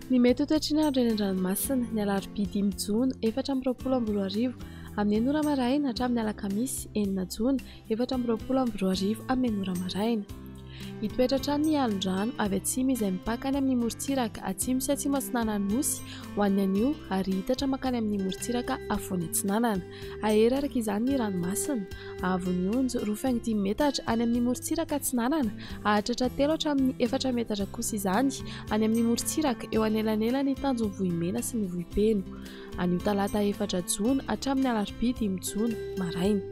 Ny mety ho toetr'andro eny an-dranomasina ny alarobia 5 Jona 2024 amin'ny 9 maraina hatramin'ny alakamisy 9 Jona 2024 amin'ny 9 maraina. Hitoetra hatrany ny alon-drano avy atsimo izay mipakany amin'ny morontsiraka atsimo sy atsimo atsinanana nosy ho an'ny anio ary hitatra makany amin'ny morontsiraka afovoany atsinanana. Ahery araka izany ny ranomasina avony onjo rofaingo 5 metatra any amin'ny morontsiraka atsinanana ahatratra 3 hatramin'ny 4 metatra kosa izany any amin'ny morontsiraka eo anelanelany tanjon'ny vohimena sy ny vohipeno. Anio talata 4 Jona hatramin'ny alarobia 5 Jona maraina.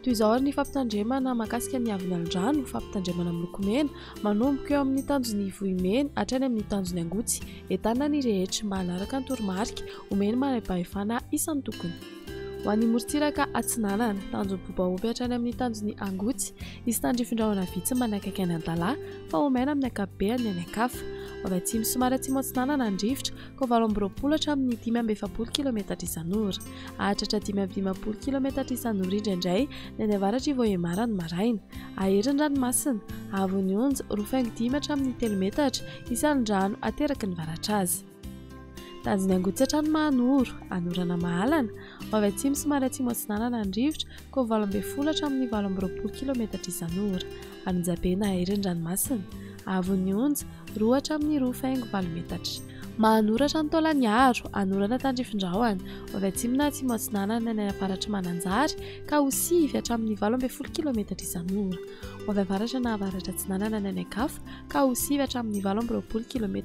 Toy izao ary ny fampitandremana mahakasika ny avy ny alon-drano, fampitandremana miloko mena manomboka eo amin'ny tanjon'ny vohimena hatrany amin'ny tanjon'ny angotsy, entanina ny rehetra manaraka ny toromarika omeny manam-pahefana isan'ny tokony. Ho an'ny morontsiraka atsinanana tanjon'ny bobaomby hatrany amin'ny tanjon'ny angotsy, isy tandrifindrahona vitsy manakaiky any an-dalahy fa omena amin'ny ankapobeny any ankafa. Avy atsimo somary atsimo atsinanana ny rivotra ka 820 hatramin'ny 540 km isan'ora. Ahatratra 520 km isan'ora indraindray ny any avaratra Voahemarany maraina. Ahery ny ranomasina avony onjo rofaingo 5 hatramin'ny 3 metatra isan'ny rano ateraky ny varatra azy. Tanjon'ny angotsy hatrany Mahanoro anorana mahalana. Avy atsimo somary atsimo atsinanana ny rivotra ka 820 hatramin'ny 820 km isan'ora. Anonjabena ahery ny ranomasina avony onjo 2 hatramin'ny rofaingo 9 metatra. Mahanoratra ny Taolagnaro anorana tandrifindrahona. Avy atsimo na atsimo atsinanana ny avaratra Mananjary ka ho 9 hatramin'ny 80 km isan'ora. Avy avaratra na avaratra atsinanana ny ankafa ka ho 9 hatramin'ny 80 km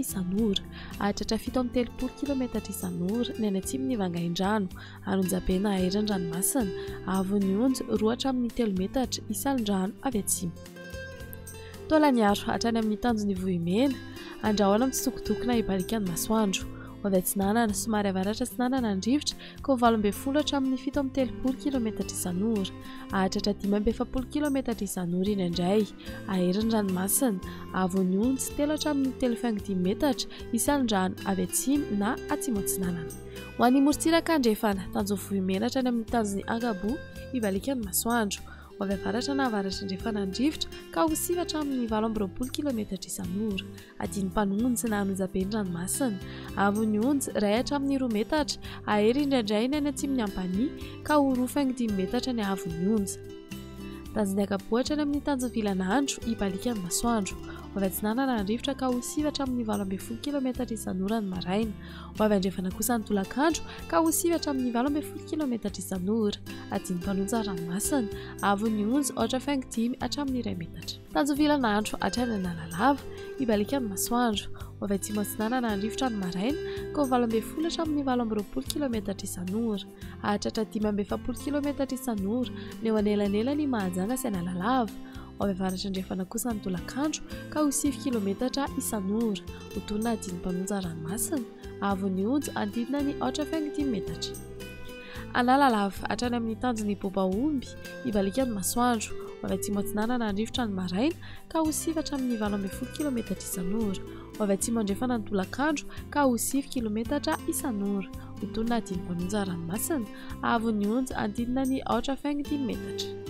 isan'ora. Ahatratra 730 km isan'ora ny any atsimon'ny Vangaindrano. Anonjabena ahery ny ranomasina avony onjo 2 hatramin'ny 3 metatra isan'ny rano avy atsimo. Taolagnaro hatrany amin'ny tanjon'ny vohimena andrahoana mitsitokotokona hibalikany masoandro. Avy atsinanana somary avaratra atsinanana ny rivotra ka 820 hatramin'ny 730 km isan'ora. Ahatratra 570 km isan'ora indraindray. Ahery ny ranomasina avony onjo 3 hatramin'ny 3,5 metatra isan'ny rano avy atsimo na atsimo atsinanana. Ho an'ny morontsiraka andrefana tanjon'ny vohimena hatrany amin'ny tanjon'ny Angabo hibalikany masoandro. Avy avaratra na avaratra andrefana ny rivotra ka ho 9 hatramin'ny 820 km isan'ora. Adiny mpanonja na anonjaben'ny ranomasina avony onjo 1 hatramin'ny 2 metatra. Ahery indraindray ny any atsimon'ny Ampania ka ho rofaingo 10 metatra ny avony onja. Tanjon'ny Ankaboatra any amin'ny tanjon'ny Vilanandro hibalikany masoandro. Avy atsinanana ny rivotra ka ho 9 hatramin'ny 80 km isan'ora ny maraina. Avy andrefana kosa ny Tolakandro ka ho 9 hatramin'ny 80 km isan'ora. Adiny mpanonja ranomasina avony onjo 8,5 hatramin'ny 2 metatra. Tanjon'ny Vilanandro hatrany Analalava hibalikany masoandro. Avy atsimo atsinanana ny rivotra ny maraina ka 820 hatramin'ny 820 km isan'ora. Ahatratra 570 km isan'ora ny eo anelanelany Mahajanga sy Analalava. Avy avaratra andrefana kosa ny Tolakandro ka ho 9 km isan'ora. Ho tonona adiny mpanonja ranomasina avony onjo andidina ny 8,5 metatra. Analalava hatrany amin'ny tanjon'ny Bobaomby hibalikany masoandro. Avy atsimo atsinanana ny rivotra ny maraina ka ho 9 hatramin'ny 80 km isan'ora. Avy atsimo andrefana ny Tolakandro ka ho 9 km isan'ora. Ho tonona adiny mpanonja ranomasina avony onjo andidina ny 8,5 metatra.